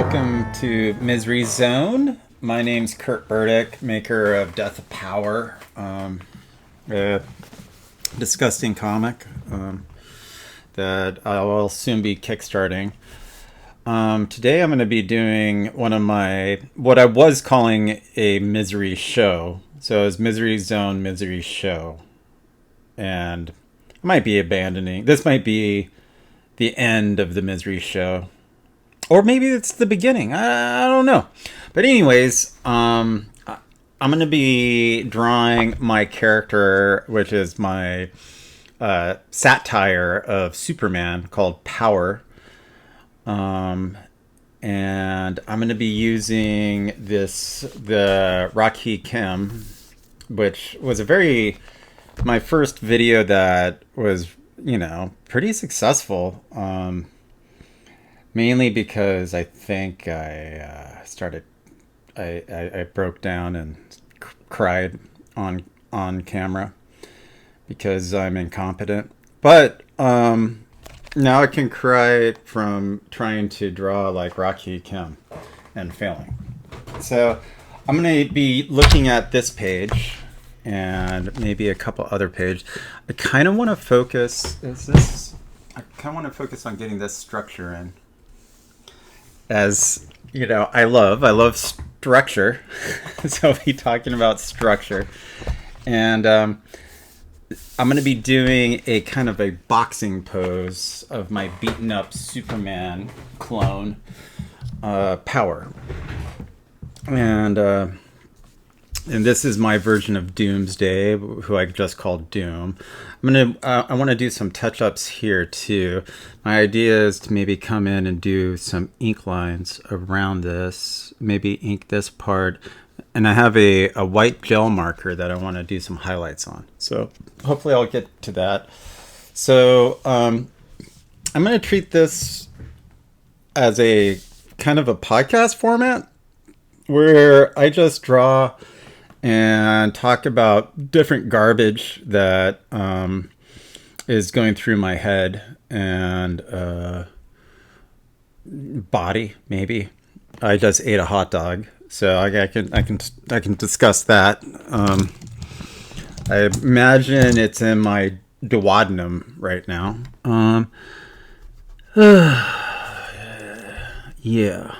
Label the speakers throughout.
Speaker 1: welcome to Misery Zone. My name's Kurt Burdick, maker of Death of Power, a disgusting comic that I will soon be kickstarting. Today I'm going to be doing one of what I was calling a misery show. So it's Misery Zone, Misery Show. And I might be this might be the end of the misery show. Or maybe it's the beginning. I don't know. But anyways, I'm going to be drawing my character, which is my satire of Superman called Power. And I'm going to be using the Rockhe Kim, which was my first video that was, pretty successful. Mainly because I think I broke down and cried on camera because I'm incompetent. But now I can cry from trying to draw like Rockhe Kim and failing. So I'm going to be looking at this page and maybe a couple other pages. I kind of want to focus. I kind of want to focus on getting this structure in. As you know, I love structure. So I'll be talking about structure. And I'm going to be doing a kind of a boxing pose of my beaten up Superman clone, Power. And this is my version of Doomsday, who I just called Doom. I want to do some touch-ups here too. My idea is to maybe come in and do some ink lines around this, maybe ink this part. And I have a white gel marker that I want to do some highlights on. So hopefully I'll get to that. So I'm going to treat this as a kind of a podcast format where I just draw and talk about different garbage that is going through my head and body. Maybe I just ate a hot dog, so I can discuss that. I imagine it's in my duodenum right now. Yeah.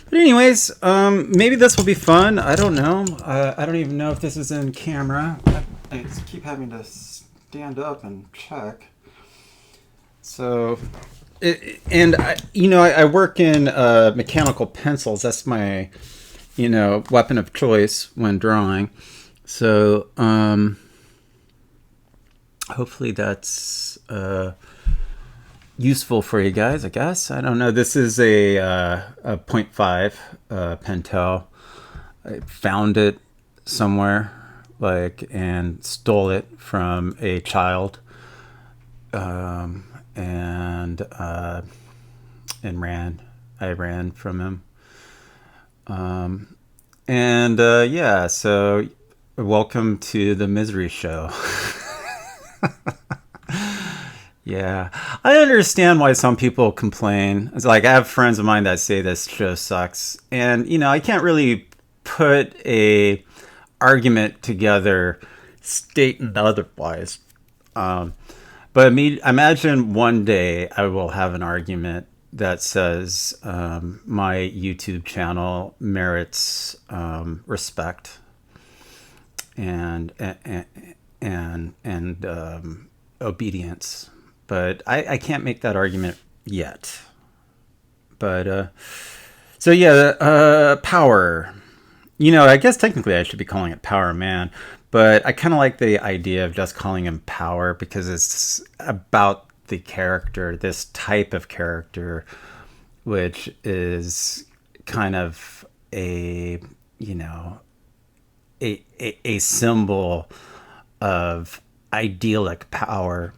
Speaker 1: But anyways, maybe this will be fun. I don't know. I don't even know if this is in camera. I just keep having to stand up and check. So, I work in mechanical pencils. That's my, weapon of choice when drawing. So, hopefully that's useful for you guys, I guess. I don't know. This is a 0.5 Pentel. I found it somewhere, and stole it from a child, and ran. I ran from him. So welcome to the misery show. Yeah, I understand why some people complain. It's like I have friends of mine that say this show sucks, and I can't really put a argument together stating otherwise. But imagine one day I will have an argument that says my YouTube channel merits respect and obedience. But I can't make that argument yet. But, Power. I guess technically I should be calling it Power Man. But I kind of like the idea of just calling him Power because it's about the character, this type of character, which is kind of a symbol of idyllic power.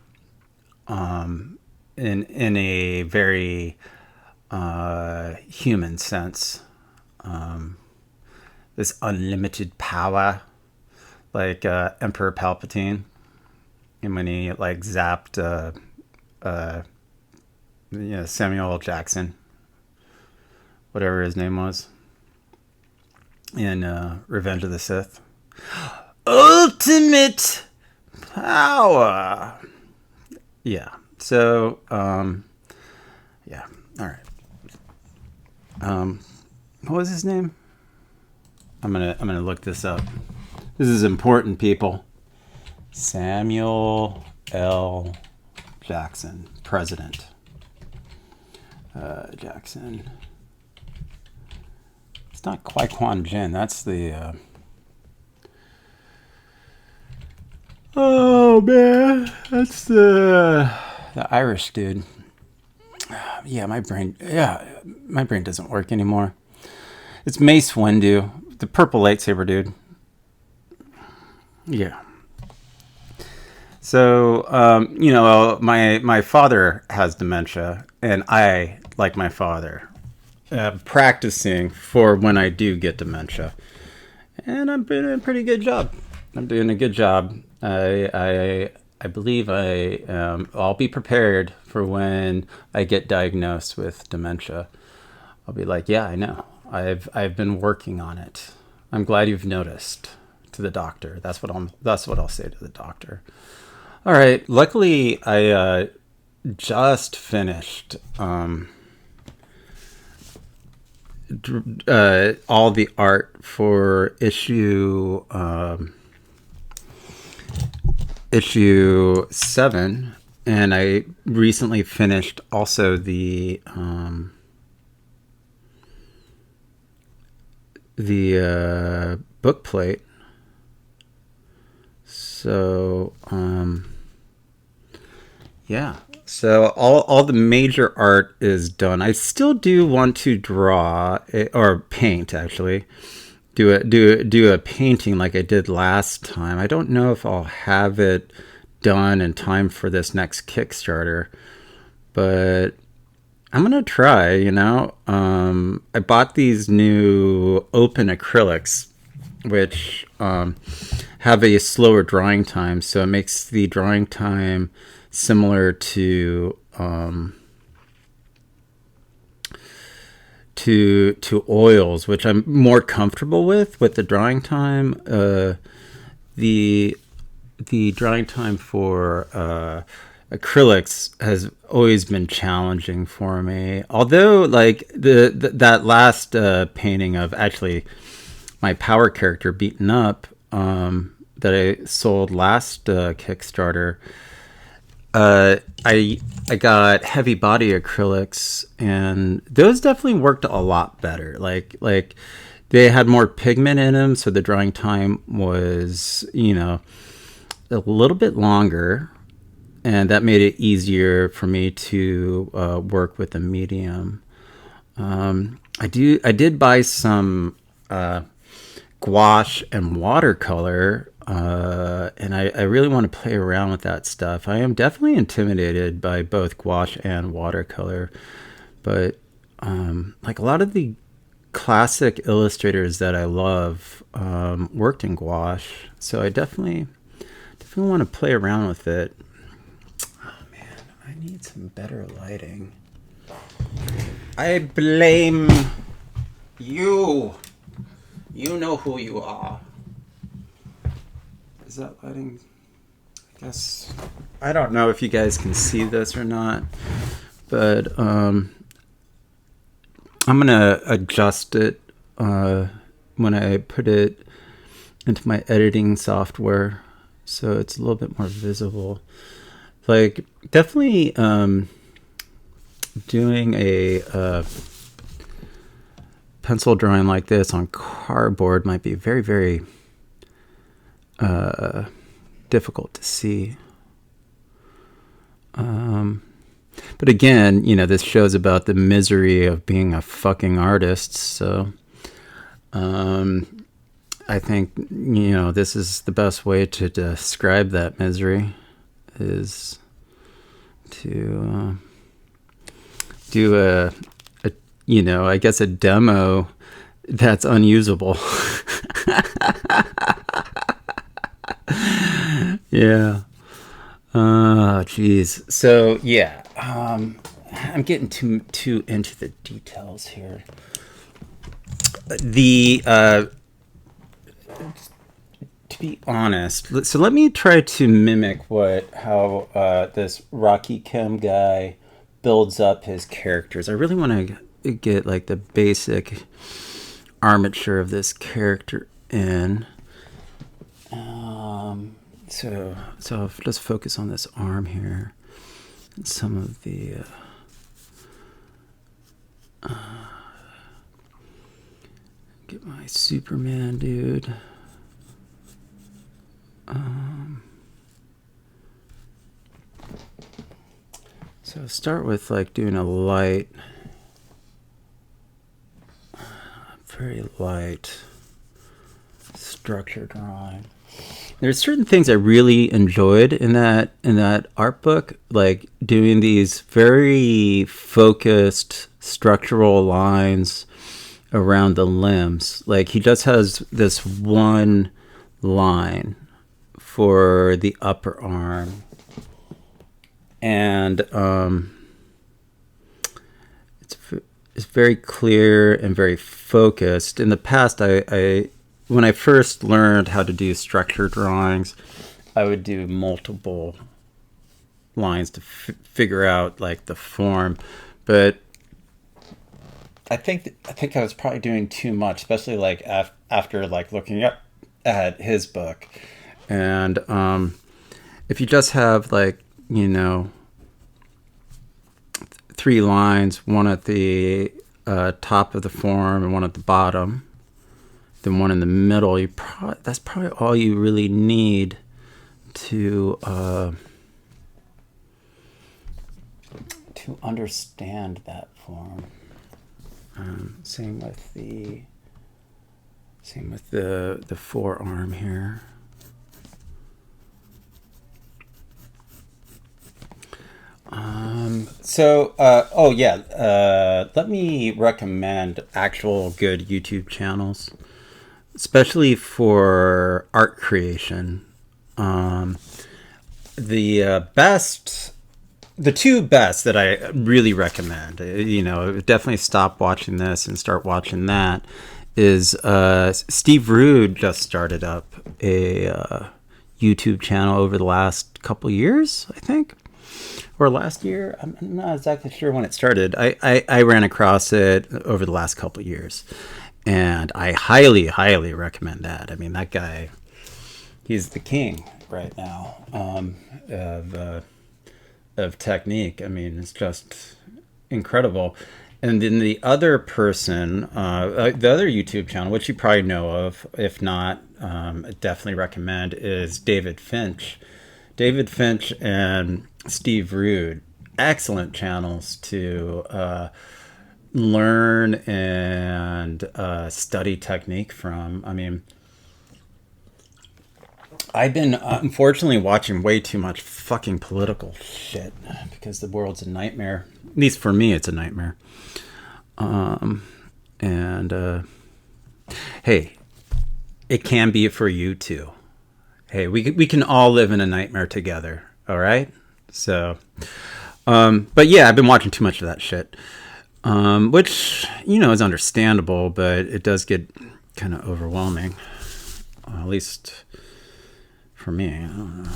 Speaker 1: In a very human sense, this unlimited power, like Emperor Palpatine, and when he zapped Samuel L. Jackson whatever his name was in Revenge of the Sith. Ultimate power. Yeah. So, yeah. All right. What was his name? I'm gonna look this up. This is important, people. Samuel L. Jackson, President. Jackson. It's not Qui-Gon Jinn. That's the. Oh man, that's the Irish dude. Yeah, my brain doesn't work anymore. It's Mace Windu, the purple lightsaber dude. Yeah. So, my father has dementia, and I, like my father, practicing for when I do get dementia. And I'm doing a pretty good job. I'm doing a good job. I believe I'll be prepared for when I get diagnosed with dementia. I'll be like, yeah, I know. I've been working on it. I'm glad you've noticed. To the doctor. That's what I'll say to the doctor. All right. Luckily, I just finished all the art for issue 7, and I recently finished also the book plate. So, yeah. So all the major art is done. I still do want to draw or paint, actually. Do a painting like I did last time. I don't know if I'll have it done in time for this next Kickstarter, but I'm gonna try. I bought these new open acrylics, which have a slower drawing time, so it makes the drawing time similar to oils, which I'm more comfortable with the drawing time. The drawing time for acrylics has always been challenging for me. Although, like that last painting of actually my power character beaten up that I sold last Kickstarter, I got heavy body acrylics, and those definitely worked a lot better. Like they had more pigment in them, so the drawing time was a little bit longer, and that made it easier for me to work with the medium. I did buy some gouache and watercolor, and I really want to play around with that stuff. I am definitely intimidated by both gouache and watercolor, but like a lot of the classic illustrators that I love worked in gouache, so I definitely want to play around with it. Oh man, I need some better lighting. I blame you. You know who you are. Is that lighting? I guess. I don't know if you guys can see this or not, but I'm gonna adjust it when I put it into my editing software, so it's a little bit more visible. Like, definitely doing a pencil drawing like this on cardboard might be very, very difficult to see. But again, this show's about the misery of being a fucking artist. So I think, this is the best way to describe that misery, is to do I guess a demo that's unusable. Yeah. Geez. So yeah, I'm getting too into the details here. the to be honest, so let me try to mimic how this Rockhe Kim guy builds up his characters. I really want to get like the basic armature of this character in. So I'll just focus on this arm here and some of the get my Superman dude. So start with like doing a light, very light structure drawing. There's certain things I really enjoyed in that art book, like doing these very focused structural lines around the limbs. Like he just has this one line for the upper arm, and it's very clear and very focused. In the past, I when I first learned how to do structure drawings, I would do multiple lines to figure out like the form, but I think I was probably doing too much, especially like after like looking up at his book. And if you just have like, you know, 3 lines, one at the top of the form and one at the bottom, then one in the middle, that's probably all you really need to understand that form. Same with the forearm here. Let me recommend actual good YouTube channels, especially for art creation. The two best that I really recommend, you know, definitely stop watching this and start watching that, is Steve Rude just started up a YouTube channel over the last couple years, I think. Or last year, I'm not exactly sure when it started. I ran across it over the last couple of years, and I highly, highly recommend that. I mean, that guy, he's the king right now of technique. I mean, it's just incredible. And then the other person, the other YouTube channel, which you probably know of, if not, I definitely recommend, is David Finch. David Finch and Steve Rude, excellent channels to learn and study technique from. I mean, I've been unfortunately watching way too much fucking political shit because the world's a nightmare. At least for me, it's a nightmare. Hey, it can be for you too. Hey, we can all live in a nightmare together. All right. So, but yeah, I've been watching too much of that shit, which, you know, is understandable, but it does get kind of overwhelming, at least for me. I don't know.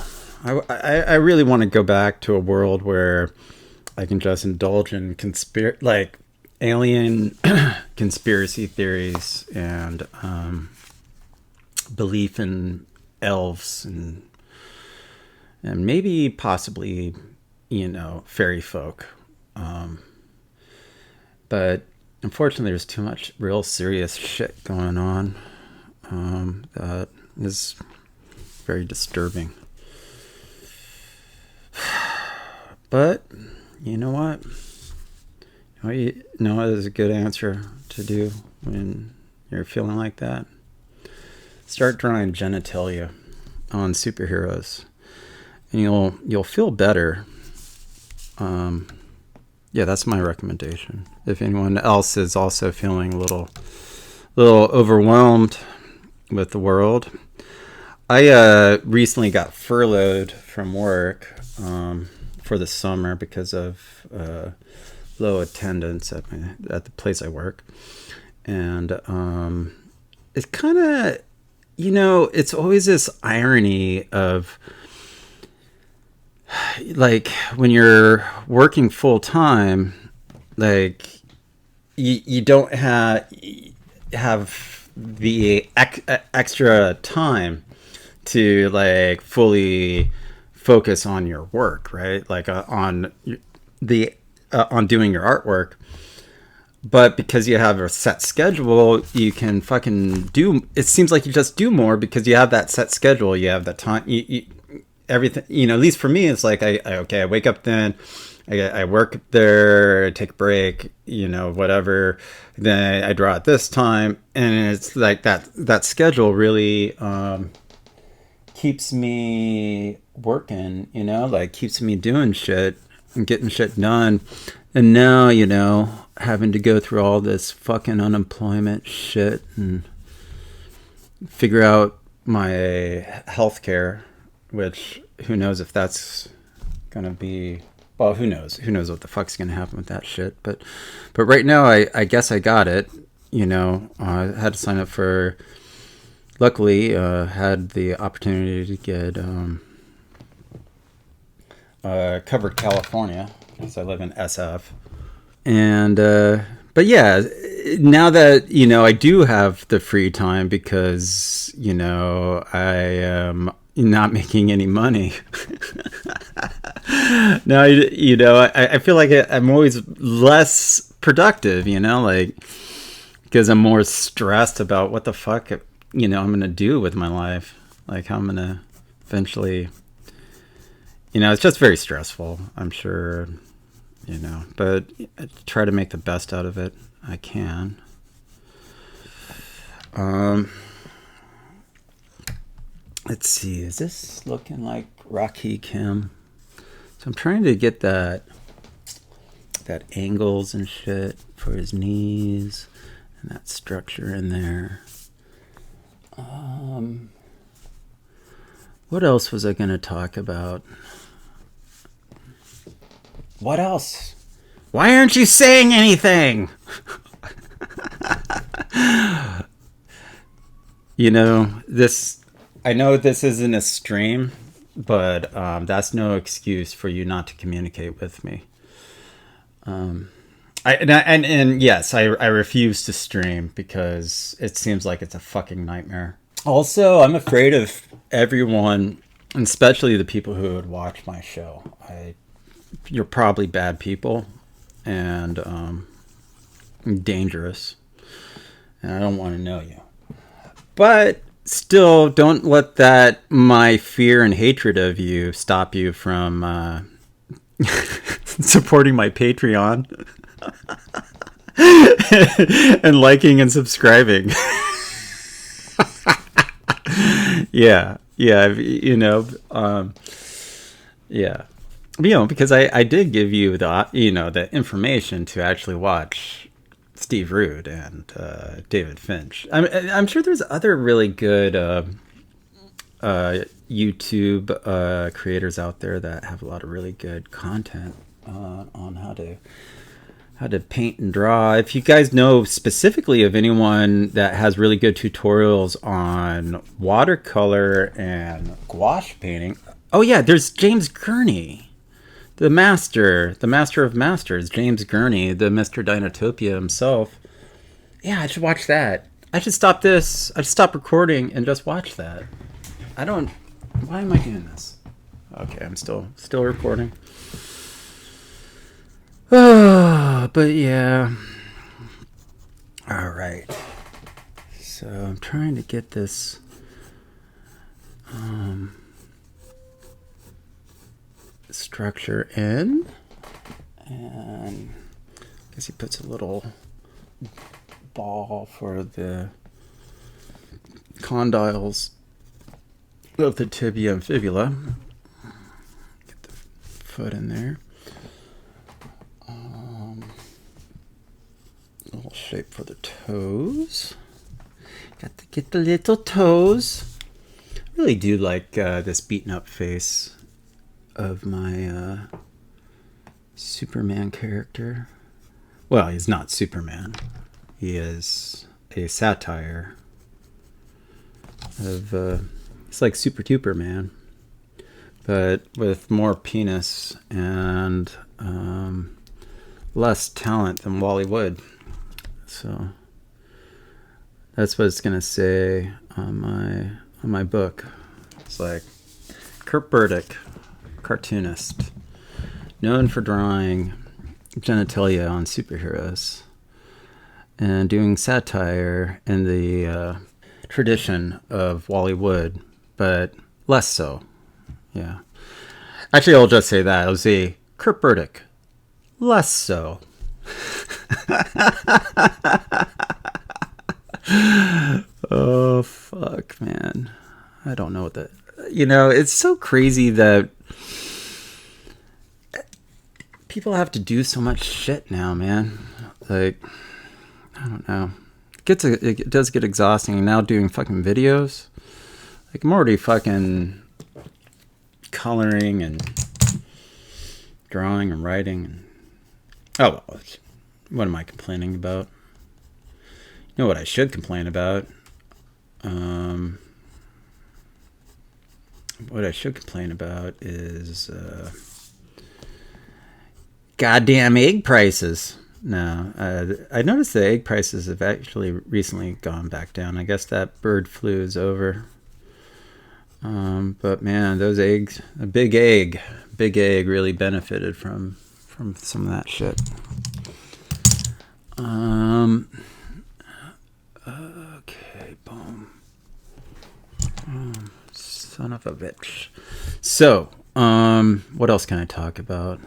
Speaker 1: I really want to go back to a world where I can just indulge in alien conspiracy theories and belief in elves and maybe possibly, you know, fairy folk. But unfortunately, there's too much real serious shit going on that is very disturbing. But you know what? You know what is a good answer to do when you're feeling like that? Start drawing genitalia on superheroes, and you'll feel better. Yeah, that's my recommendation. If anyone else is also feeling a little overwhelmed with the world, I recently got furloughed from work for the summer because of low attendance at the place I work, And it's kind of, it's always this irony of like when you're working full time, like you don't have the extra time to like fully focus on your work, right? Like on doing your artwork. But because you have a set schedule, you can fucking do. It seems like you just do more because you have that set schedule. You have that time. Everything. At least for me, it's like I wake up then. I work there. I take a break. Whatever. Then I draw at this time, and it's like that schedule really keeps me working. Like keeps me doing shit and getting shit done. And now, having to go through all this fucking unemployment shit and figure out my healthcare, which who knows if that's gonna be, well, who knows what the fuck's gonna happen with that shit. But right now I guess I got it. I had to sign up for, luckily had the opportunity to get covered California, because I live in SF. And but yeah, now that I do have the free time because I am not making any money. Now I feel like I'm always less productive, like because I'm more stressed about what the fuck I'm gonna do with my life, like how I'm gonna eventually. It's just very stressful, I'm sure. But I try to make the best out of it I can. Let's see, is this looking like Rockhe Kim? So I'm trying to get that angles and shit for his knees and that structure in there. What else was I gonna talk about? What else? Why aren't you saying anything? I know this isn't a stream, but that's no excuse for you not to communicate with me. Yes, I refuse to stream because it seems like it's a fucking nightmare. Also, I'm afraid of everyone, and especially the people who would watch my show. You're probably bad people and dangerous, and I don't want to know you. But still, don't let my fear and hatred of you stop you from supporting my Patreon and liking and subscribing. Yeah, because I did give you the information to actually watch Steve Rude and David Finch. I'm sure there's other really good YouTube creators out there that have a lot of really good content on how to paint and draw. If you guys know specifically of anyone that has really good tutorials on watercolor and gouache painting. Oh yeah, there's James Gurney. The master of masters, James Gurney, the Mr. Dinotopia himself. Yeah, I should watch that. I should stop this. I should stop recording and just watch that. Why am I doing this? Okay, I'm still recording. But yeah. All right. So I'm trying to get this structure in, and I guess he puts a little ball for the condyles of the tibia and fibula. Get the foot in there. A little shape for the toes. Got to get the little toes. I really do like this beaten up face of my Superman character. Well, he's not Superman. He is a satire of it's like Super Duper Man, but with more penis and less talent than Wally Wood. So that's what it's gonna say on my book. It's like Kurt Burdick, cartoonist, known for drawing genitalia on superheroes and doing satire in the tradition of Wally Wood, but less so. Yeah. Actually, I'll just say that. I'll say Kurt Burdick, less so. Oh, fuck, man. I don't know what that... it's so crazy that people have to do so much shit now, man. Like, I don't know. It does get exhausting. Now doing fucking videos. Like, I'm already fucking coloring and drawing and writing. And, oh, well, what am I complaining about? You know what I should complain about? What I should complain about is goddamn egg prices. No, I noticed the egg prices have actually recently gone back down. I guess that bird flu is over. But man, those eggs, a big egg really benefited from some of that shit. Okay, boom. Son of a bitch. So, what else can I talk about?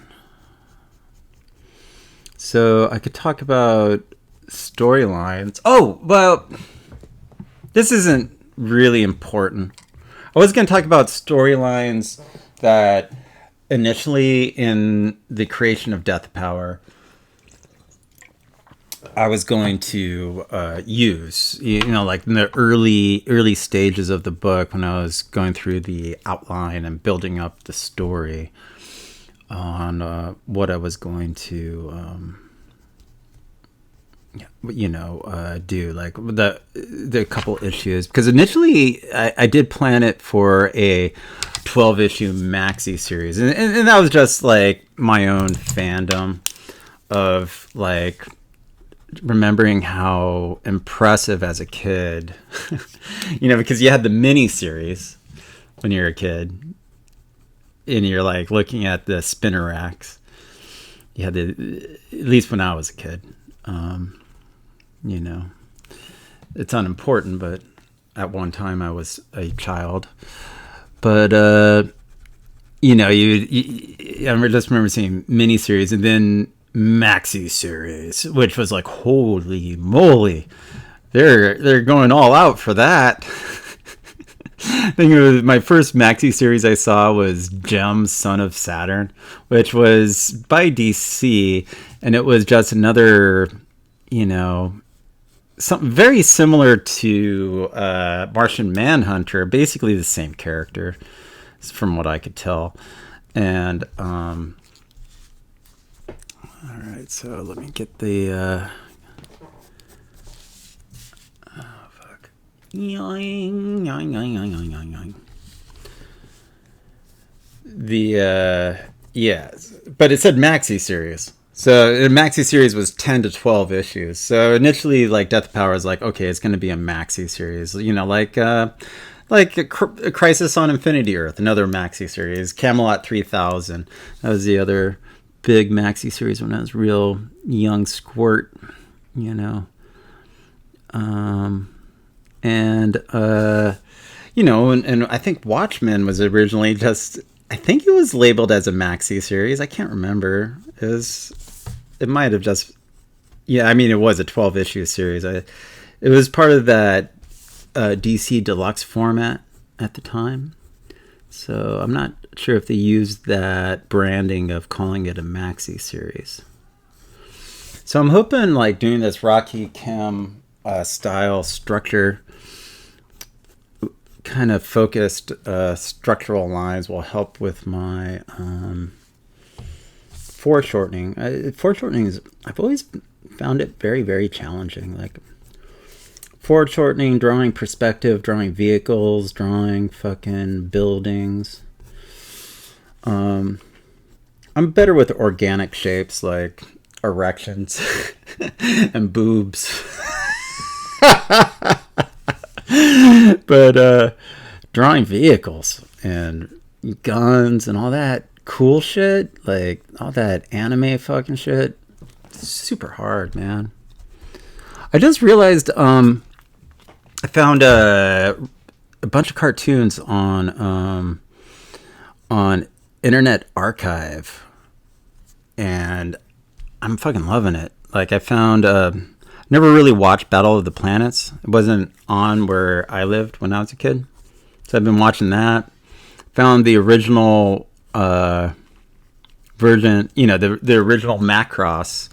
Speaker 1: So I could talk about storylines. Oh, well, this isn't really important. I was going to talk about storylines that initially in the creation of Death Power, I was going to use, like in the early stages of the book when I was going through the outline and building up the story on what I was going to, do, like the couple issues. Because initially I did plan it for a 12-issue maxi series. And that was just like my own fandom of like remembering how impressive as a kid, because you had the mini series when you're a kid and you're like looking at the spinner racks. You had at least when I was a kid, it's unimportant, but at one time I was a child. But, I just remember seeing mini series and then maxi series, which was like, holy moly, they're going all out for that. I think it was my first maxi series I saw was Gem, Son of Saturn, which was by DC, and it was just another, something very similar to Martian Manhunter, basically the same character, from what I could tell. And all right, so let me get the but it said maxi series. So the maxi series was 10 to 12 issues. So initially, like, Death Power is like, okay, it's going to be a maxi series, like a Crisis on Infinity Earth, another maxi series. Camelot 3000, that was the other big maxi series when I was real young squirt, and I think Watchmen was originally just, I think it was labeled as a maxi series. I can't remember. It might have just, it was a 12-issue series. It was part of that DC Deluxe format at the time. So I'm not sure if they used that branding of calling it a maxi series. So I'm hoping, like, doing this Rockhe Kim style structure, kind of focused structural lines will help with my foreshortening. Foreshortening is, I've always found it very, very challenging. Like foreshortening, drawing perspective, drawing vehicles, drawing fucking buildings. I'm better with organic shapes like erections and boobs. But drawing vehicles and guns and all that cool shit, like all that anime fucking shit, super hard, man. I just realized I found a bunch of cartoons on Internet Archive, and I'm fucking loving it. Like I found never really watched Battle of the Planets. It wasn't on where I lived when I was a kid, so I've been watching that. Found the original version, you know, the original Macross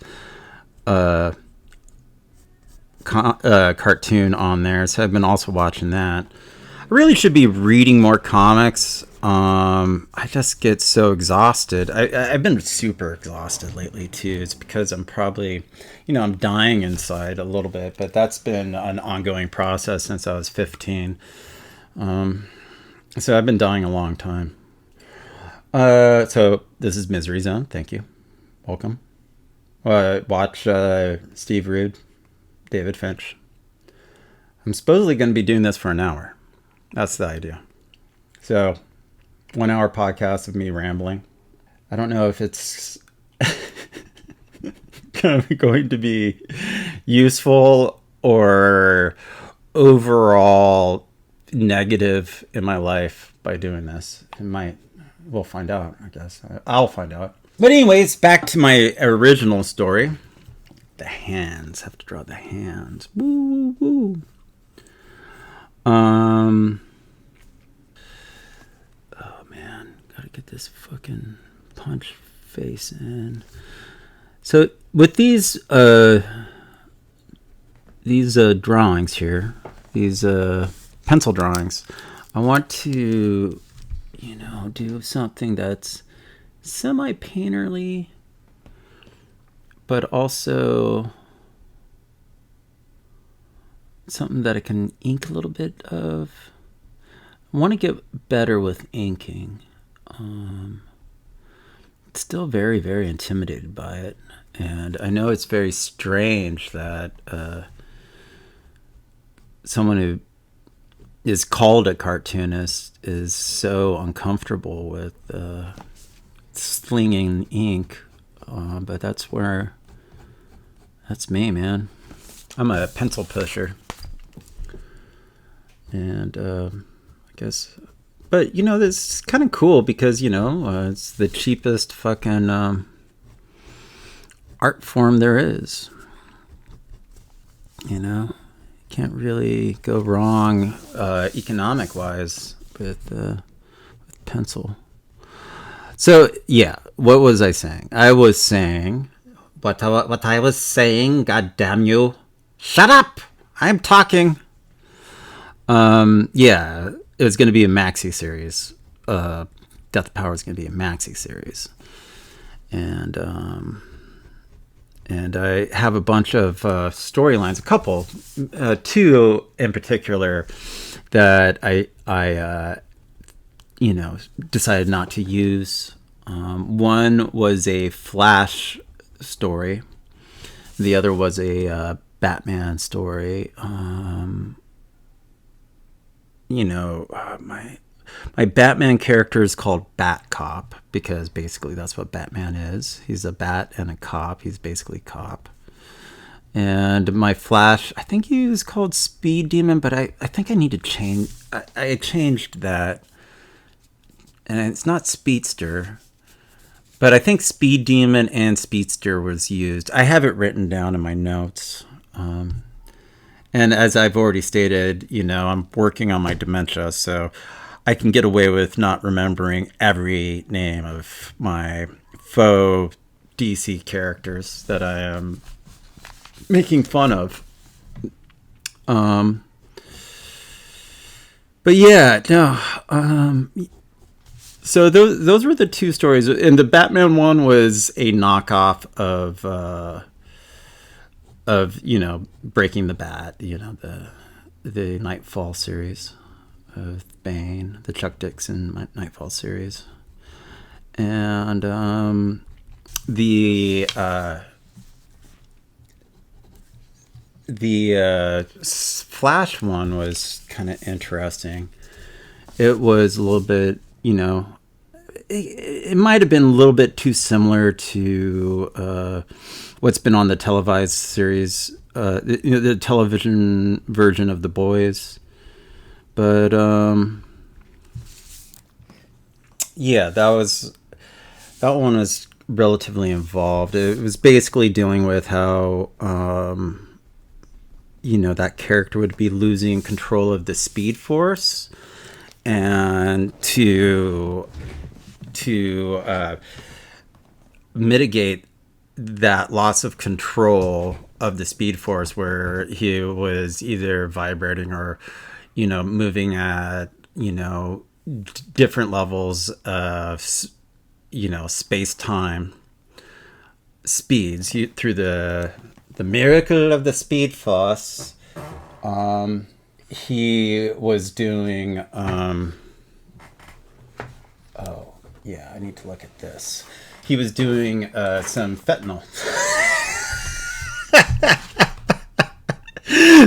Speaker 1: cartoon on there, so I've been also watching that. I really should be reading more comics. I just get so exhausted. I've been super exhausted lately too. It's because I'm probably, you know, I'm dying inside a little bit, but that's been an ongoing process since I was 15. So I've been dying a long time. So this is Misery Zone. Thank you. Welcome. Watch Steve Rude, David Finch. I'm supposedly going to be doing this for an hour. That's the idea. So 1 hour podcast of me rambling. I don't know if it's going to be useful or overall negative in my life by doing this. It might. We'll find out, I guess. I'll find out. But anyways, back to my original story. The hands. Have to draw the hands. Woo, woo, woo. Oh man, gotta get this fucking punch face in. So with these drawings here, these pencil drawings, I want to, you know, do something that's semi-painterly, but also something that I can ink a little bit of. I want to get better with inking. Still very, very intimidated by it. And I know it's very strange that someone who is called a cartoonist is so uncomfortable with slinging ink. But that's me, man. I'm a pencil pusher. And I guess, but you know, this is kind of cool because, you know, it's the cheapest fucking art form there is. You know, can't really go wrong economic wise with pencil. So yeah, what was I saying? I was saying what I was saying. God damn you! Shut up! I'm talking. Yeah, it was going to be a maxi series. Death of Power is going to be a maxi series, and I have a bunch of storylines, a couple, two in particular that I you know, decided not to use. One was a Flash story. The other was a Batman story. You know, my Batman character is called Bat Cop because basically that's what Batman is. He's a bat and a cop. He's basically cop. And my Flash, I think he was called Speed Demon, but I think I need to change. I changed that. And it's not Speedster, but I think Speed Demon and Speedster was used. I have it written down in my notes. And as I've already stated, you know, I'm working on my dementia, so I can get away with not remembering every name of my faux DC characters that I am making fun of. But yeah, no. So those were the two stories, and the Batman one was a knockoff of Breaking the Bat, the Nightfall series of Bane, the Chuck Dixon Nightfall series, and the Flash one was kind of interesting. It was a little bit, it might have been a little bit too similar to what's been on the televised series, the television version of The Boys. But yeah, that one was relatively involved. It was basically dealing with how that character would be losing control of the Speed Force, and to mitigate that loss of control of the Speed Force, where he was either vibrating or moving at different levels of space-time speeds through the miracle of the Speed Force. He was doing I need to look at this. He was doing some fentanyl.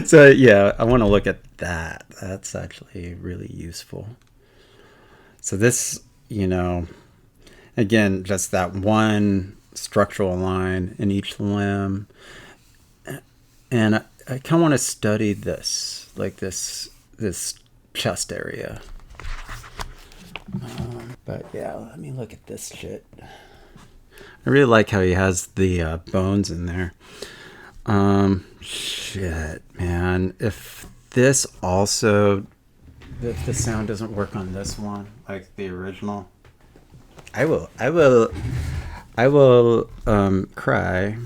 Speaker 1: So yeah, I want to look at that. That's actually really useful. So this, again, just that one structural line in each limb. And I kind of want to study this, like this chest area. But yeah, let me look at this shit. I really like how he has the bones in there. Shit, man. If this also, if the sound doesn't work on this one, like the original, I will cry.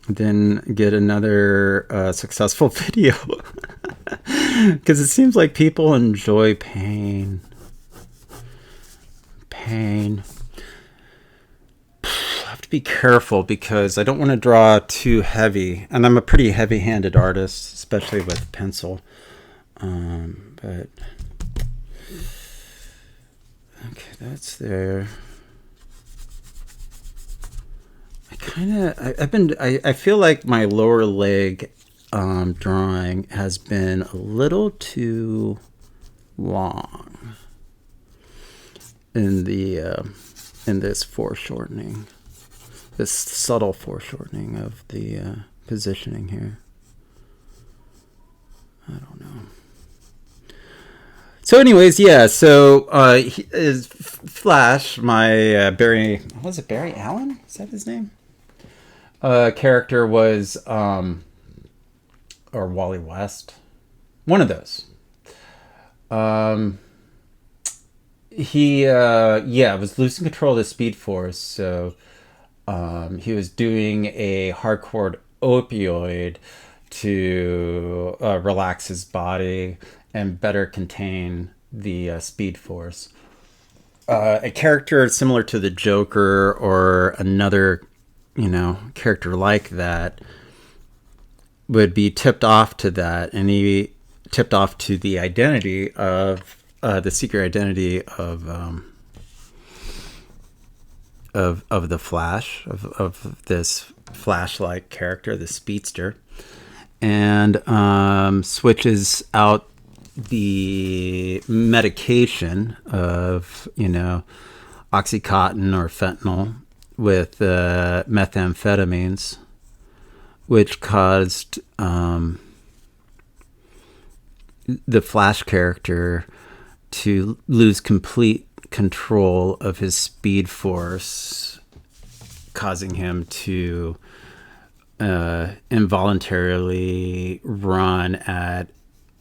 Speaker 1: Then get another successful video. Because it seems like people enjoy pain. I have to be careful because I don't want to draw too heavy, and I'm a pretty heavy-handed artist, especially with pencil. But okay, that's there. I feel like my lower leg drawing has been a little too long in this foreshortening, this subtle foreshortening of the positioning here. I don't know. So anyways, yeah, so Flash, my Barry Allen? Is that his name? Character was, or Wally West. One of those. He was losing control of the Speed Force, so he was doing a hardcore opioid to relax his body and better contain the Speed Force. A character similar to the Joker or another, character like that would be tipped off to that, and he tipped off to the identity of the secret identity of the Flash, of this Flash-like character, the speedster, and switches out the medication of Oxycontin or fentanyl with methamphetamines, which caused the Flash character to lose complete control of his Speed Force, causing him to involuntarily run at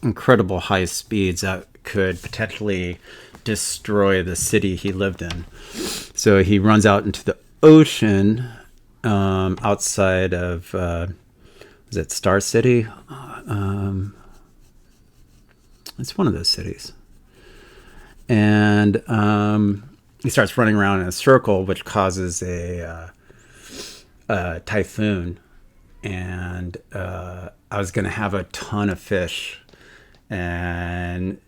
Speaker 1: incredible high speeds that could potentially destroy the city he lived in. So he runs out into the ocean outside of is it Star City? It's one of those cities. And he starts running around in a circle, which causes a typhoon and I was going to have a ton of fish, and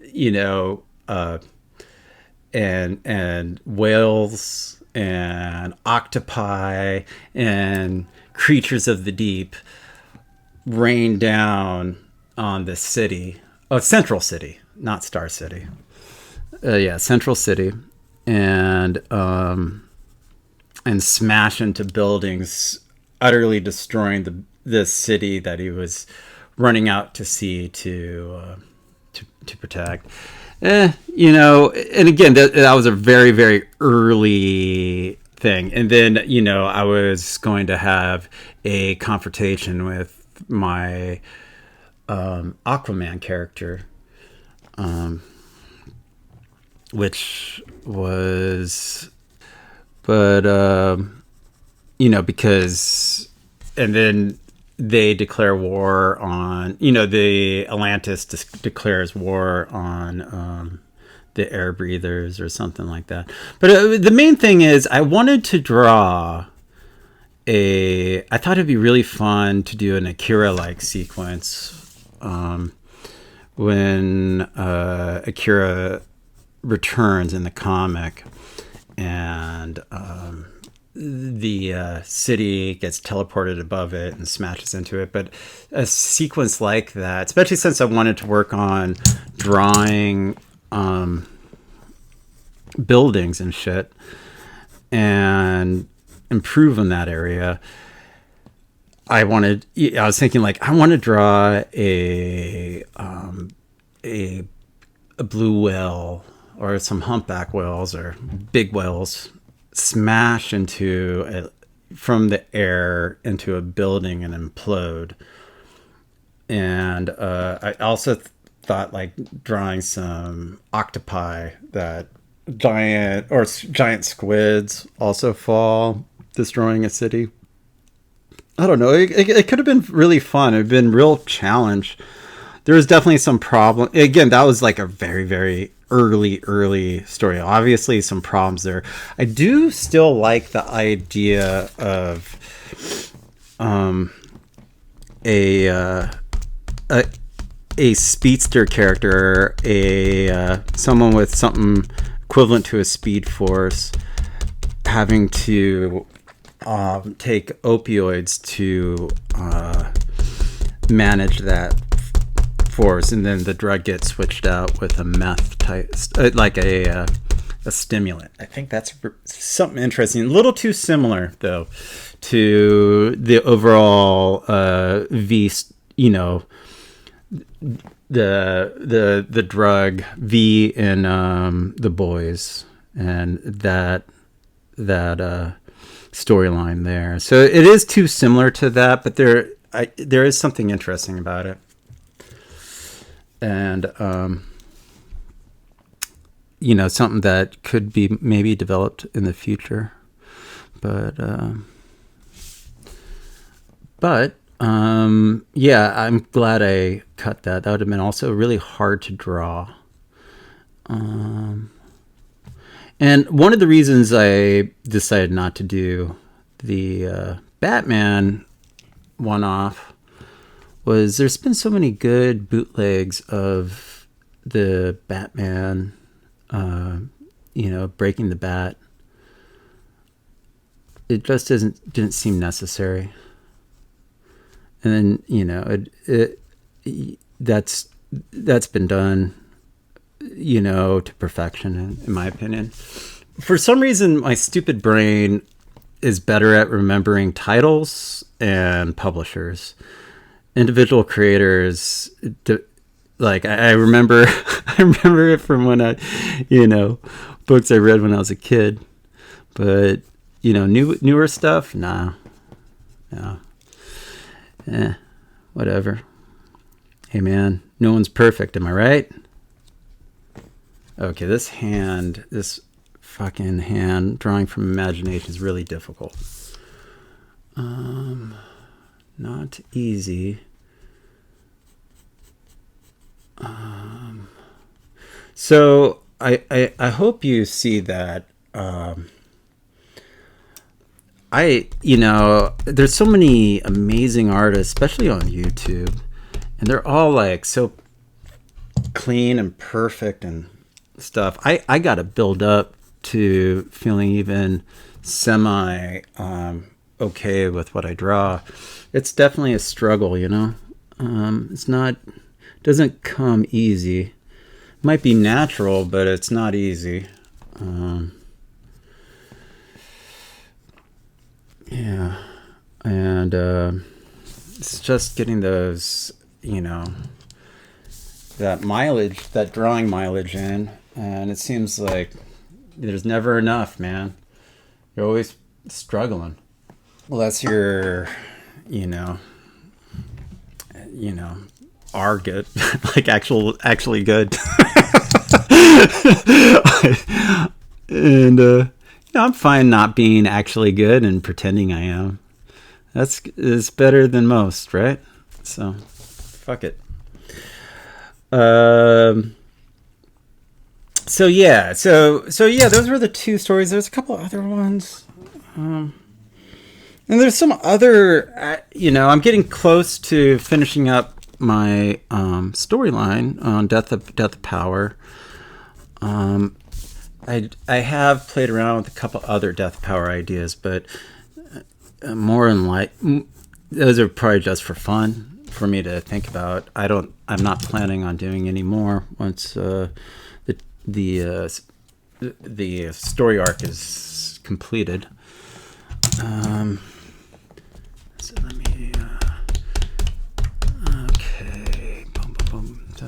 Speaker 1: and whales and octopi and creatures of the deep rain down on the city, Central City, not Star City. Yeah, Central City, and smash into buildings, utterly destroying the city that he was running out to sea to protect. And again, that was a very, very early thing. And then, I was going to have a confrontation with my Aquaman character, which was, but, because, and then they declare war on, the Atlantis declares war on the air breathers or something like that. But the main thing is I wanted to draw I thought it'd be really fun to do an Akira-like sequence when Akira returns in the comic, and the city gets teleported above it and smashes into it. But a sequence like that, especially since I wanted to work on drawing buildings and shit and improve in that area, I was thinking, like, I want to draw a blue whale or some humpback whales or big whales smash from the air into a building and implode. And I also thought, like, drawing some octopi that giant squids also fall, destroying a city. I don't know. It could have been really fun. It'd been a real challenge. There was definitely some problem. Again, that was like a very, very early story. Obviously, some problems there. I do still like the idea of a speedster character, someone with something equivalent to a speed force, having to take opioids to manage that force, and then the drug gets switched out with a meth type, like a stimulant. I think that's something interesting. A little too similar, though, to the overall the drug V in The Boys, and that storyline there. So it is too similar to that, but there is something interesting about it. And something that could be maybe developed in the future. But yeah, I'm glad I cut that. That would have been also really hard to draw. And one of the reasons I decided not to do the Batman one-off was there's been so many good bootlegs of the Batman, breaking the bat. It just didn't seem necessary. And then, that's been done, to perfection, in my opinion. For some reason, my stupid brain is better at remembering titles and publishers. Individual creators, like, I remember it from when books I read when I was a kid. But, newer stuff, nah. Whatever. Hey, man, no one's perfect, am I right? Okay, this fucking hand drawing from imagination is really difficult. Not easy. So I hope you see that there's so many amazing artists, especially on YouTube, and they're all like so clean and perfect and stuff. I got to build up to feeling even semi okay with what I draw. It's definitely a struggle, it's not, doesn't come easy. Might be natural, but it's not easy. Yeah, and it's just getting those, that mileage, that drawing mileage in, and it seems like there's never enough, man. You're always struggling. Well, that's your, are good, like actually good. And I'm fine not being actually good and pretending I am. Is better than most, right? So, fuck it. So yeah, those were the two stories. There's a couple other ones. And there's some other, I'm getting close to finishing up my storyline on Death of Power. I have played around with a couple other Death of Power ideas, but more in those are probably just for fun for me to think about. I'm not planning on doing any more once the story arc is completed. So let me. Okay, boom, boom, boom. So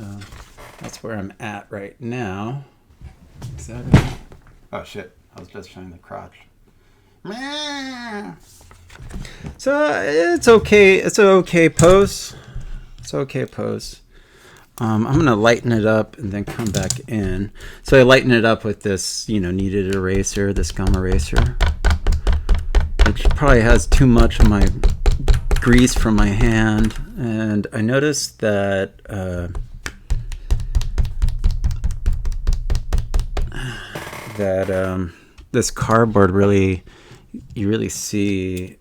Speaker 1: that's where I'm at right now. Is that it? Oh shit! I was just showing the crotch. So it's okay. It's an okay pose. It's an okay pose. I'm gonna lighten it up and then come back in. So I lighten it up with this, kneaded eraser, this gum eraser, which probably has too much of my grease from my hand. And I noticed that this cardboard you really see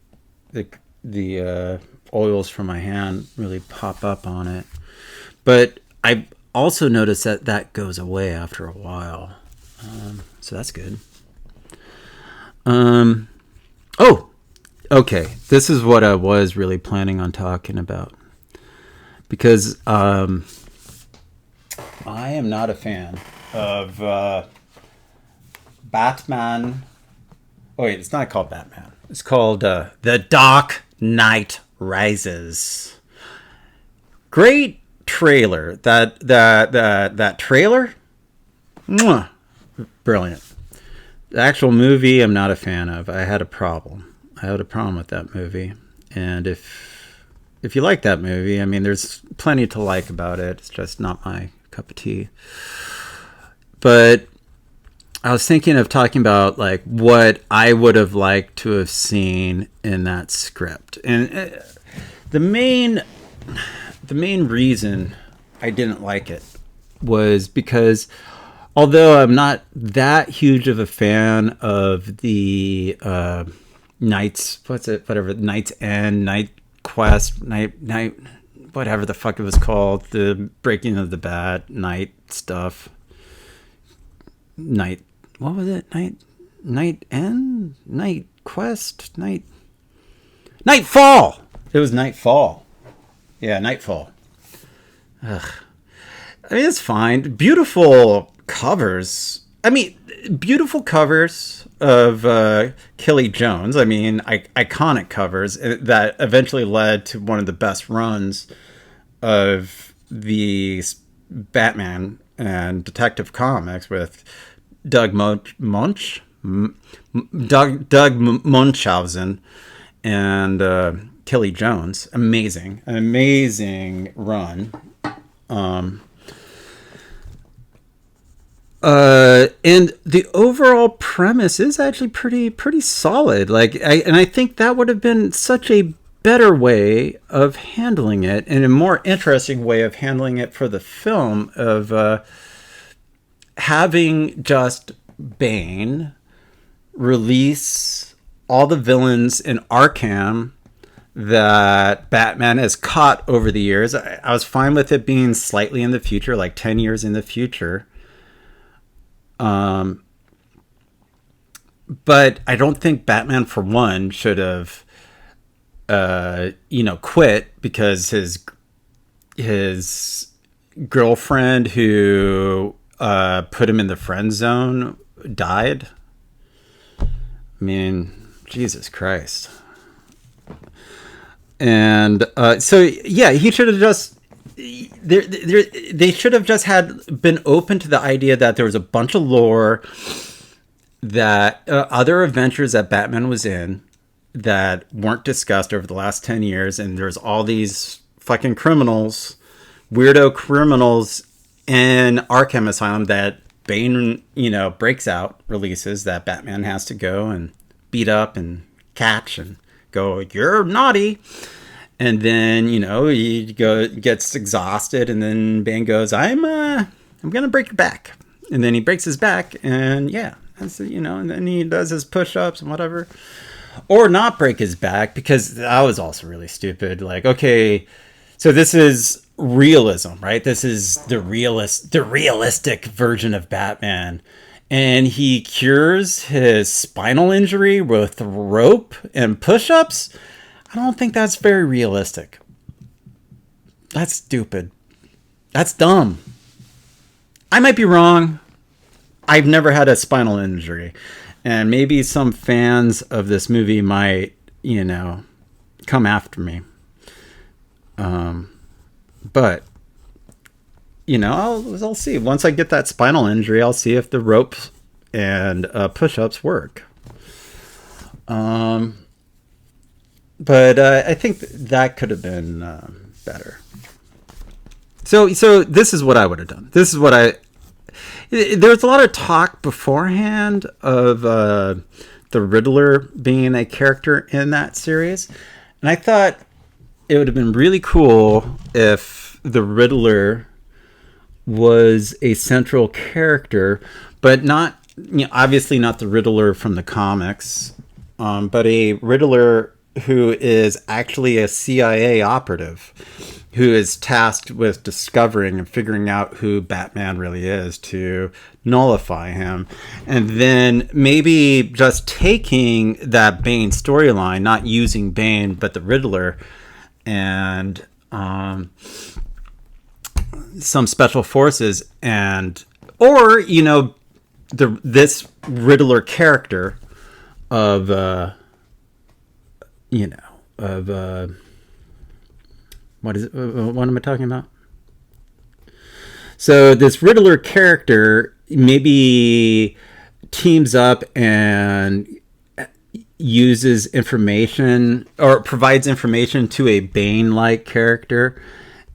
Speaker 1: the oils from my hand really pop up on it. But I also noticed that goes away after a while. So that's good. Oh, okay. This is what I was really planning on talking about. Because I am not a fan of Batman. Oh, wait, it's not called Batman. It's called The Dark Knight Rises. Great trailer. That trailer? Mwah, brilliant. The actual movie, I'm not a fan of. I had a problem with that movie. And if you like that movie, there's plenty to like about it. It's just not my cup of tea. But I was thinking of talking about like what I would have liked to have seen in that script. And the main reason I didn't like it was because although I'm not that huge of a fan of the Knight's End, Night Quest, Night, whatever the fuck it was called, the Breaking of the Bat, Night stuff. What was it? Night End? Night Quest? Nightfall! It was Nightfall. Yeah, Nightfall. Ugh. It's fine. Beautiful covers. Beautiful covers of Kelly Jones. Iconic covers that eventually led to one of the best runs of the Batman and Detective Comics with Doug Munchausen and Kelly Jones. Amazing run. And the overall premise is actually pretty solid. I think that would have been such a better way of handling it, and a more interesting way of handling it for the film, of having just Bane release all the villains in Arkham that Batman has caught over the years. I was fine with it being slightly in the future, like 10 years in the future. But I don't think Batman, for one, should have, quit because his girlfriend who put him in the friend zone died. I mean, Jesus Christ. And so, yeah, he should have just... They should have just been open to the idea that there was a bunch of lore, that other adventures that Batman was in that weren't discussed over the last 10 years, and there's all these fucking criminals, weirdo criminals in Arkham Asylum that Bane, breaks out, releases, that Batman has to go and beat up and catch and go, you're naughty. And then, he gets exhausted, and then Bane goes, I'm going to break your back. And then he breaks his back, and yeah, that's, and then he does his push-ups and whatever. Or not break his back, because that was also really stupid. Like, okay, so this is realism, right? This is the realistic version of Batman. And he cures his spinal injury with rope and push-ups? I don't think that's very realistic. That's stupid. That's dumb. I might be wrong. I've never had a spinal injury. And maybe some fans of this movie might, come after me. But, I'll see. Once I get that spinal injury, I'll see if the rope and push-ups work. But I think that could have been better. So this is what I would have done. There was a lot of talk beforehand of the Riddler being a character in that series. And I thought it would have been really cool if the Riddler was a central character, but not, obviously not the Riddler from the comics, but a Riddler who is actually a CIA operative who is tasked with discovering and figuring out who Batman really is to nullify him. And then maybe just taking that Bane storyline, not using Bane, but the Riddler, and some special forces, or this Riddler character of what is it? What am I talking about? So this Riddler character maybe teams up and uses information or provides information to a Bane-like character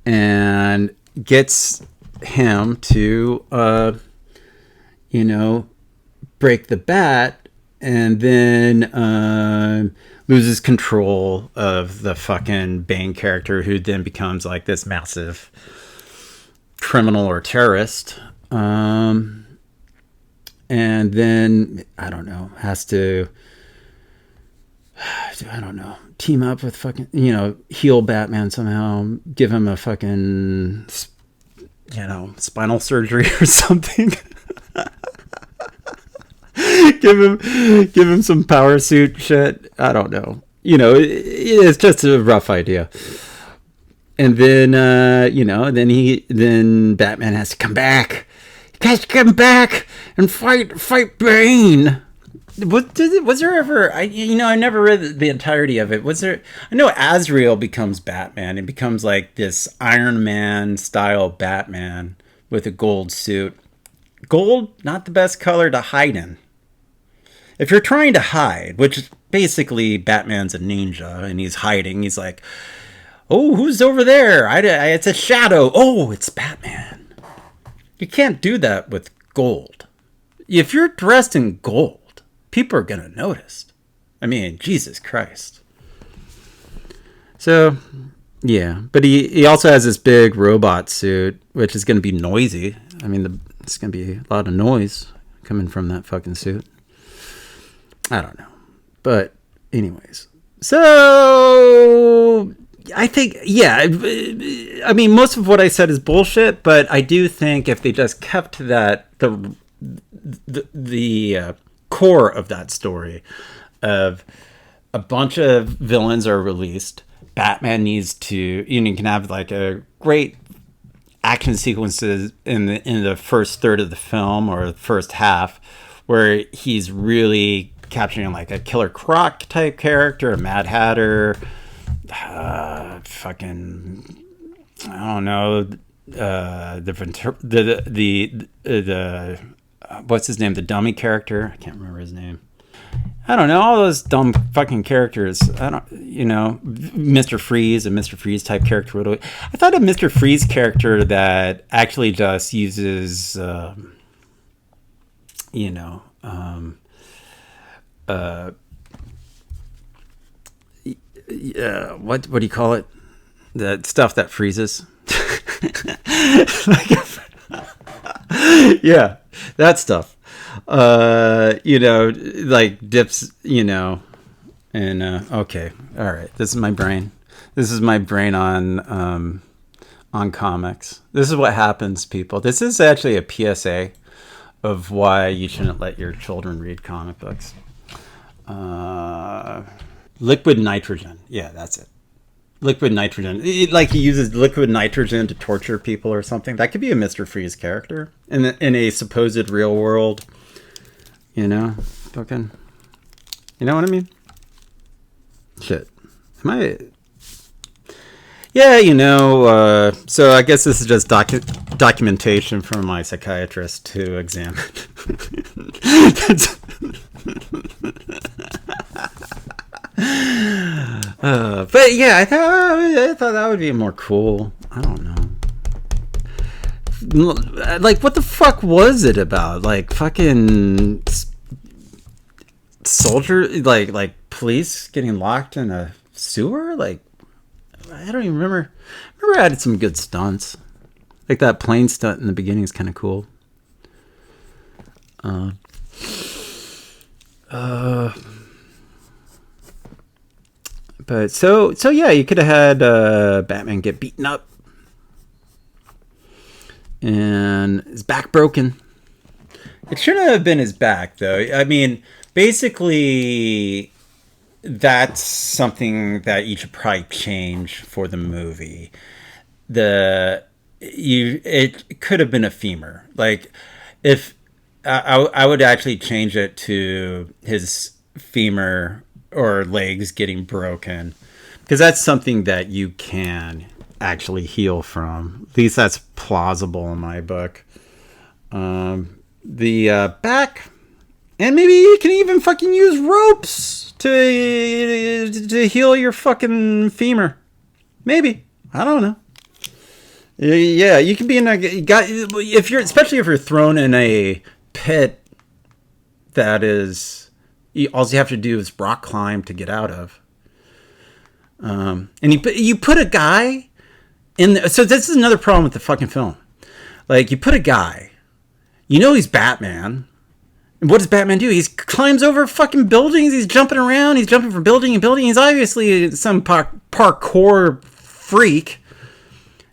Speaker 1: and gets him to, break the bat, and then loses control of the fucking Bane character, who then becomes like this massive criminal or terrorist. And then, has to, team up with fucking, heal Batman somehow, give him a fucking, spinal surgery or something. give him some power suit shit. I don't know. It's just a rough idea. And then, then Batman has to come back. He has to come back and fight Bane. Was there ever? I never read the entirety of it. Was there? I know Azrael becomes Batman. It becomes like this Iron Man style Batman with a gold suit. Gold, not the best color to hide in. If you're trying to hide, which is basically Batman's a ninja and he's hiding, he's like, oh, who's over there? It's a shadow. Oh, it's Batman. You can't do that with gold. If you're dressed in gold, people are going to notice. I mean, Jesus Christ. So, yeah. But he also has this big robot suit, which is going to be noisy. I mean, it's going to be a lot of noise coming from that fucking suit. I don't know. But anyways, so I think, yeah, I mean, most of what I said is bullshit, but I do think if they just kept that, the core of that story of a bunch of villains are released, Batman needs to, you can have like a great action sequences in the first third of the film or the first half where he's really capturing like a Killer Croc type character, a Mad Hatter, fucking, I don't know, the what's his name, the dummy character, I can't remember his name. I don't know, all those dumb fucking characters. I don't, Mr. Freeze, a Mr. Freeze type character. I thought a Mr. Freeze character that actually just uses, what do you call it? The stuff that freezes. Yeah, that stuff. Like dips, and okay, all right. This is my brain. This is my brain on comics. This is what happens, people. This is actually a PSA of why you shouldn't let your children read comic books. Liquid nitrogen. Yeah, that's it. Liquid nitrogen. Like he uses liquid nitrogen to torture people or something. That could be a Mr. Freeze character in a supposed real world. Fucking. You know what I mean? Shit. Am I? Yeah, so I guess this is just documentation for my psychiatrist to examine. But yeah, I thought that would be more cool. I don't know. Like, what the fuck was it about? Like, fucking soldier, like police getting locked in a sewer? Like, I don't even remember. I had some good stunts. Like that plane stunt in the beginning is kind of cool. But so yeah, you could have had Batman get beaten up and his back broken. It shouldn't have been his back, though. I mean, basically, that's something that you should probably change for the movie. It could have been a femur. Like, if I would actually change it to his femur or legs getting broken, because that's something that you can actually heal from. At least that's plausible in my book. The back, and maybe you can even fucking use ropes to heal your fucking femur. Maybe, I don't know. Yeah, you can be in especially if you're thrown in a pit that is, all you have to do is rock climb to get out of. And you put a guy in so this is another problem with the fucking film. Like, you put a guy, he's Batman, and what does Batman do? He climbs over fucking buildings, he's jumping around, he's jumping from building to building, he's obviously some parkour freak.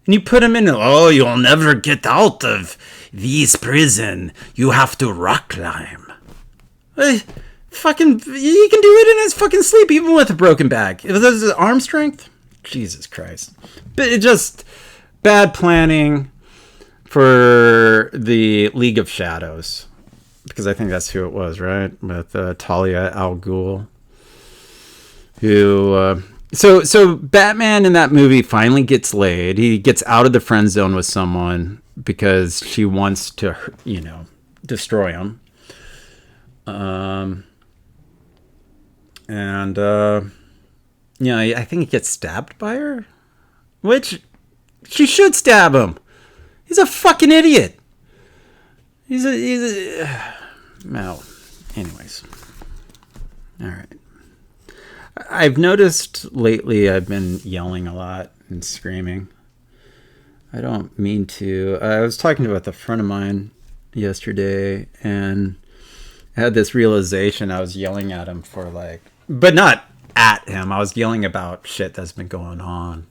Speaker 1: And you put him in, you'll never get out of this prison. You have to rock climb. Fucking, he can do it in his fucking sleep, even with a broken back. If this is arm strength, Jesus Christ. But it just, bad planning for the League of Shadows. Because I think that's who it was, right? With Talia al Ghul. Who... So Batman in that movie finally gets laid. He gets out of the friend zone with someone because she wants to, destroy him. I think he gets stabbed by her, which she should stab him. He's a fucking idiot. He's a well, anyways. All right. I've noticed lately I've been yelling a lot and screaming. I don't mean to. I was talking with a friend of mine yesterday, and I had this realization. I was yelling at him for like but not at him. I was yelling about shit that's been going on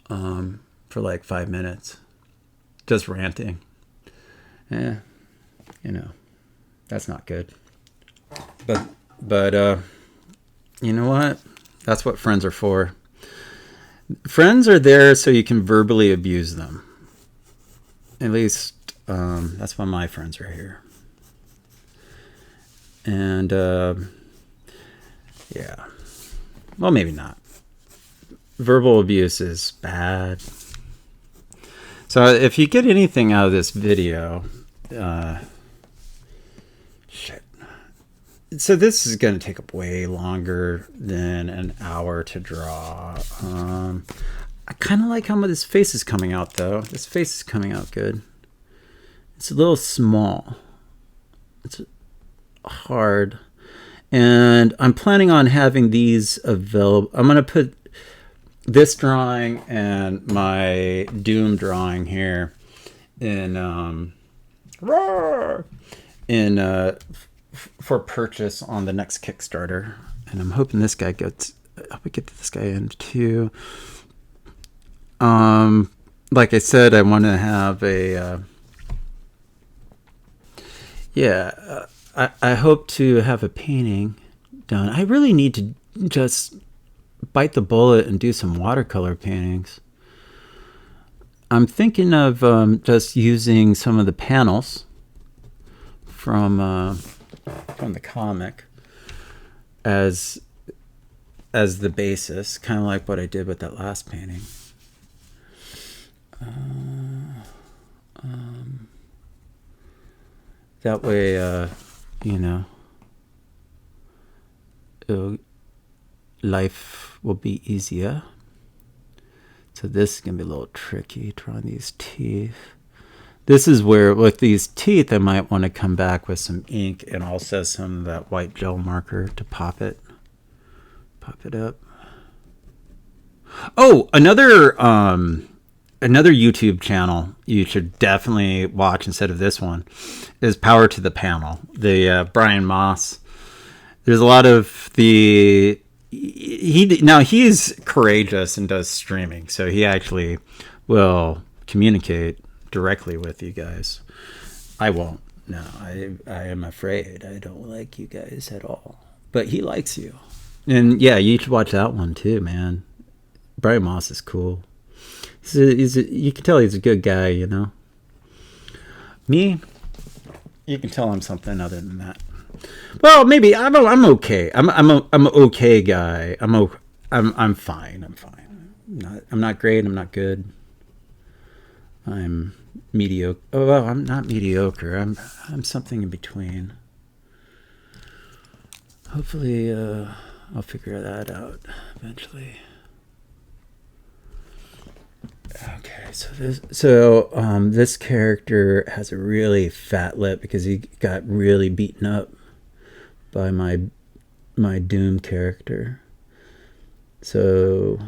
Speaker 1: for like 5 minutes. Just ranting. Yeah, you know, that's not good. But you know what? That's what friends are for. Friends are there so you can verbally abuse them. At least that's why my friends are here. And yeah, well, maybe not. Verbal abuse is bad. So if you get anything out of this video, shit. So this is going to take up way longer than an hour to draw. I kind of like how this face is coming out, though. This face is coming out good. It's a little small. It's hard. And I'm planning on having these available. I'm going to put this drawing and my Doom drawing here in for purchase on the next Kickstarter, and I'm hoping this guy gets. I hope we get this guy in too. Like I said, I want to have a. I hope to have a painting done. I really need to just bite the bullet and do some watercolor paintings. I'm thinking of just using some of the panels from the comic as the basis, kind of like what I did with that last painting. That way, you know, life will be easier. So this is going to be a little tricky, drawing these teeth. This is where, with these teeth, I might want to come back with some ink and also some of that white gel marker to pop it up. Oh, another YouTube channel you should definitely watch instead of this one is Power to the Panel. The Brian Moss. There's a lot of the he's courageous and does streaming, so he actually will communicate directly with you guys. I won't. No, I am afraid. I don't like you guys at all. But he likes you. And yeah, you should watch that one too, man. Brian Moss is cool. You can tell he's a good guy, you know. Me, you can tell I'm something other than that. Well, maybe I'm okay. I'm an okay guy. I'm fine. I'm not great. I'm not good. I'm mediocre. Oh, well, I'm not mediocre. I'm something in between. Hopefully, I'll figure that out eventually. Okay, so this character has a really fat lip because he got really beaten up by my Doom character. So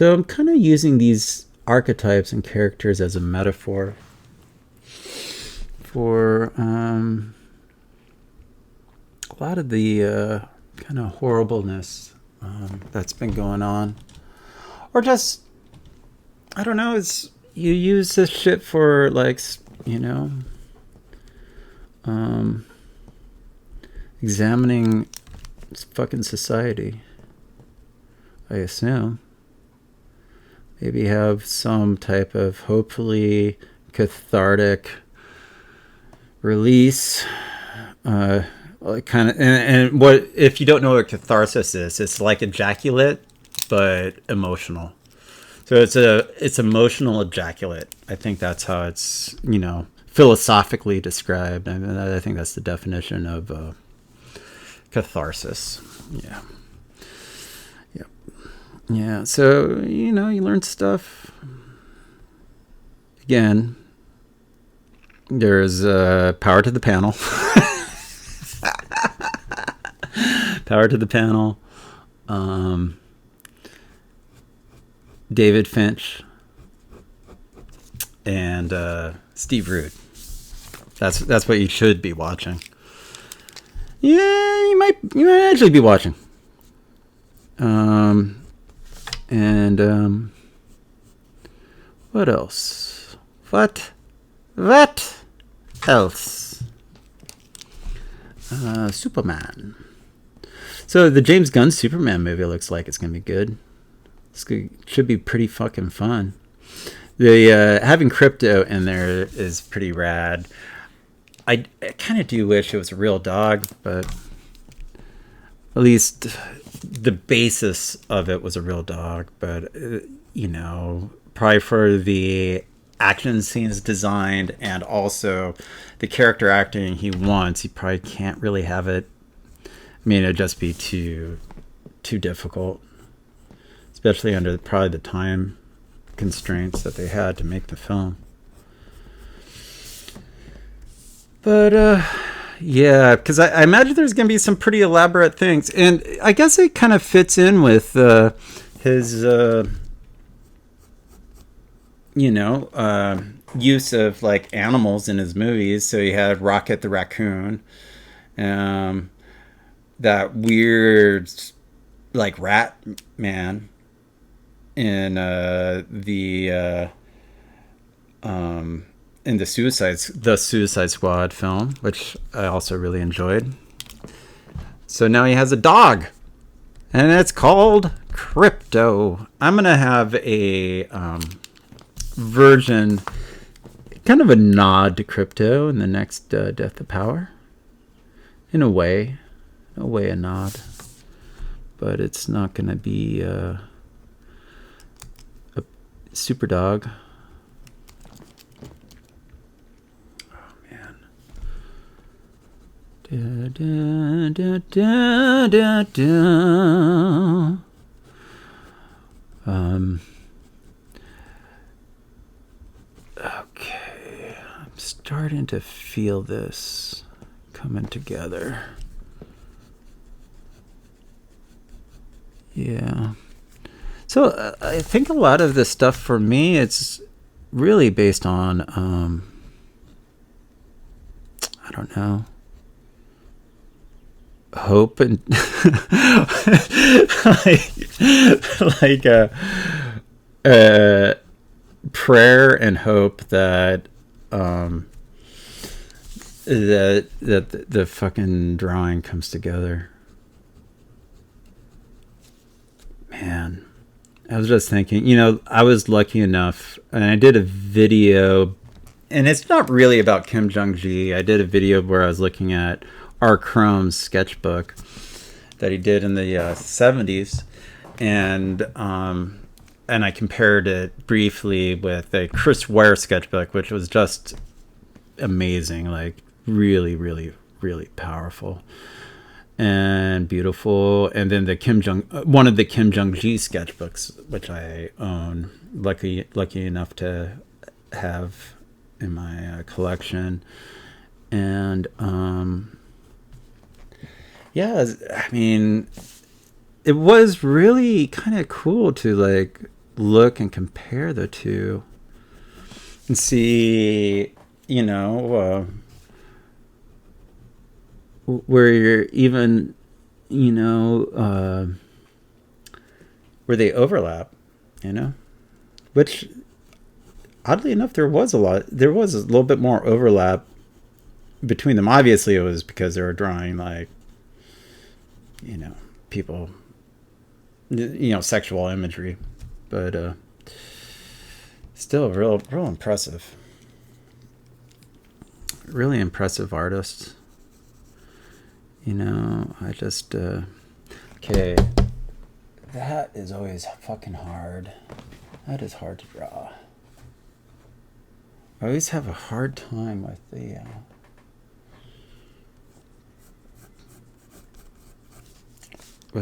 Speaker 1: I'm kind of using these archetypes and characters as a metaphor for a lot of the kind of horribleness that's been going on. Or just, I don't know, it's you use this shit for, like, you know, examining fucking society, I assume. Maybe have some type of hopefully cathartic release. Kind of, and what if you don't know what catharsis is? It's like ejaculate, but emotional. So it's emotional ejaculate. I think that's how it's, you know, philosophically described. I mean, I think that's the definition of catharsis. Yeah. Yep. Yeah. So, you know, you learn stuff. Again, there's power to the panel. Power to the Panel. David Finch and Steve Rude. That's what you should be watching. Yeah, you might actually be watching. And what else? What else? Superman. So the James Gunn Superman movie looks like it's gonna be good. Should be pretty fucking fun. The having crypto in there is pretty rad. I kind of do wish it was a real dog, but at least the basis of it was a real dog. But you know, probably for the action scenes designed and also the character acting he wants, he probably can't really have it. I mean, it'd just be too difficult, especially under probably the time constraints that they had to make the film. But yeah, because I imagine there's going to be some pretty elaborate things, and I guess it kind of fits in with his use of like animals in his movies. So he had Rocket the raccoon, that weird like rat man in the Suicide Squad film, which I also really enjoyed. So now he has a dog, and it's called Crypto. I'm gonna have a version, kind of a nod to Crypto in the next Death of Power. In a way a nod, but it's not gonna be a super dog. Da, da, da, da, da, da. Okay, I'm starting to feel this coming together. Yeah. So I think a lot of this stuff for me, it's really based on, I don't know, hope and like prayer and hope that that the fucking drawing comes together. Man, I was just thinking, you know, I was lucky enough, and I did a video, and it's not really about Kim Jong-gi. I did a video where I was looking at R. Crumb's sketchbook that he did in the 70s, and I compared it briefly with a Chris Ware sketchbook, which was just amazing, like really, really, really powerful and beautiful. And then one of the Kim Jong-gi sketchbooks, which I own, lucky enough to have in my collection, and yeah, I mean, it was really kind of cool to like look and compare the two and see, you know, where you're even, you know, where they overlap, you know, which oddly enough, there was a little bit more overlap between them. Obviously it was because they were drawing like, you know, people, you know, sexual imagery, but still real impressive, really impressive artists. You know, I just okay, that is always fucking hard. That is hard to draw. I always have a hard time with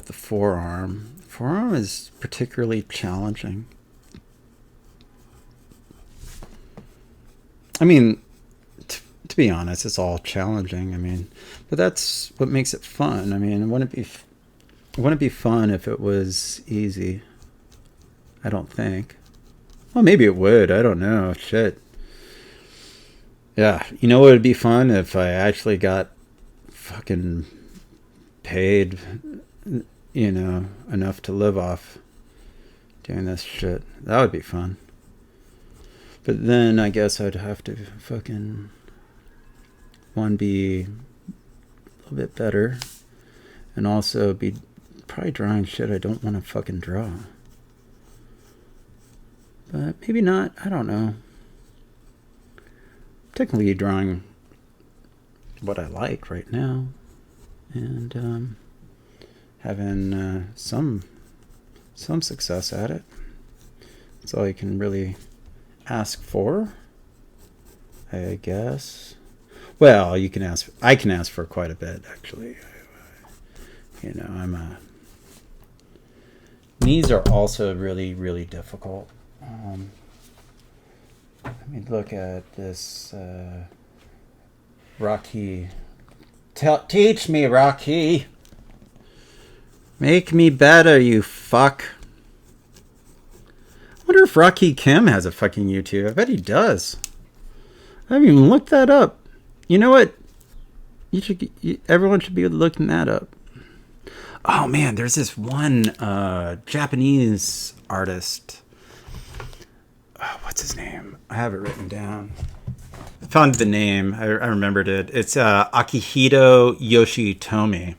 Speaker 1: the forearm. Forearm is particularly challenging. I mean, to be honest, it's all challenging. I mean, but that's what makes it fun. I mean, wouldn't it be fun if it was easy? I don't think. Well, maybe it would. I don't know. Shit. Yeah, you know what would be fun if I actually got fucking paid, enough to live off doing this shit. That would be fun. But then I guess I'd have to fucking be a little bit better, and also be probably drawing shit I don't want to fucking draw. But maybe not. I don't know. Technically drawing what I like right now, and having some success at it. That's all you can really ask for, I guess. Well, I can ask for quite a bit, actually. Knees are also really, really difficult. Let me look at this Rockhe. Teach me, Rockhe. Make me better, you fuck. I wonder if Rockhe Kim has a fucking YouTube. I bet he does. I haven't even looked that up. You know what? Everyone should be looking that up. Oh man, there's this one Japanese artist. What's his name? I have it written down. I found the name. I remembered it. It's Akihito Yoshitomi.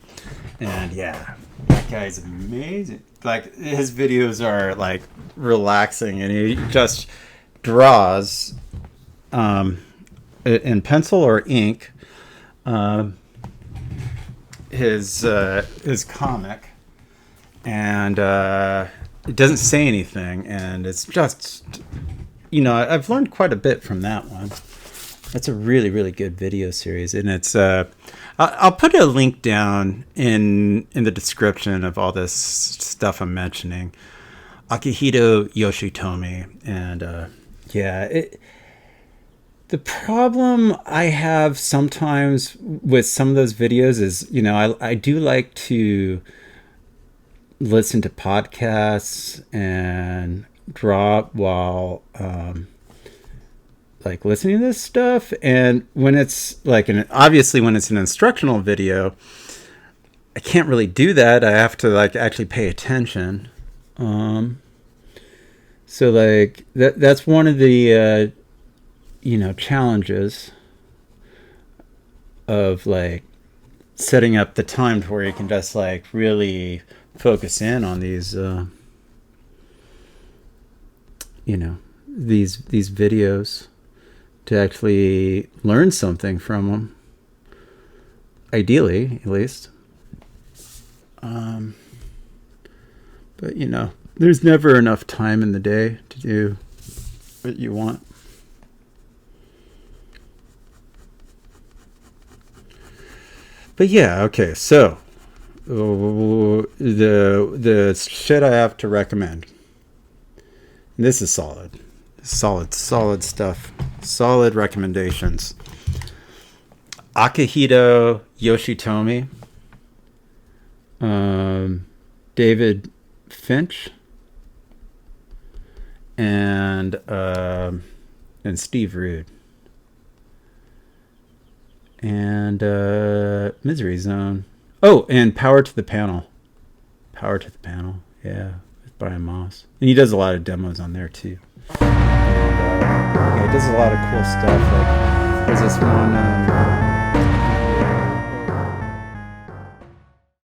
Speaker 1: And yeah, that guy's amazing. Like, his videos are like relaxing, and he just draws in pencil or ink his comic, and it doesn't say anything, and it's just, I've learned quite a bit from that one. That's a really, really good video series, and it's I'll put a link down in the description of all this stuff I'm mentioning. Akihito Yoshitomi, and the problem I have sometimes with some of those videos is, I do like to listen to podcasts and draw while like listening to this stuff. And when it's like obviously when it's an instructional video, I can't really do that. I have to like actually pay attention. So like that's one of the challenges of like setting up the time to where you can just like really focus in on these these videos, to actually learn something from them, ideally, at least. But there's never enough time in the day to do what you want. But yeah, okay, so the shit I have to recommend. This is solid stuff. Solid recommendations. Akihito Yoshitomi, David Finch, and Steve Rude, and Misery Zone. Oh, and Power to the Panel. Yeah, with Brian Moss, and he does a lot of demos on there too. And he does a lot of cool stuff. Like there's this one.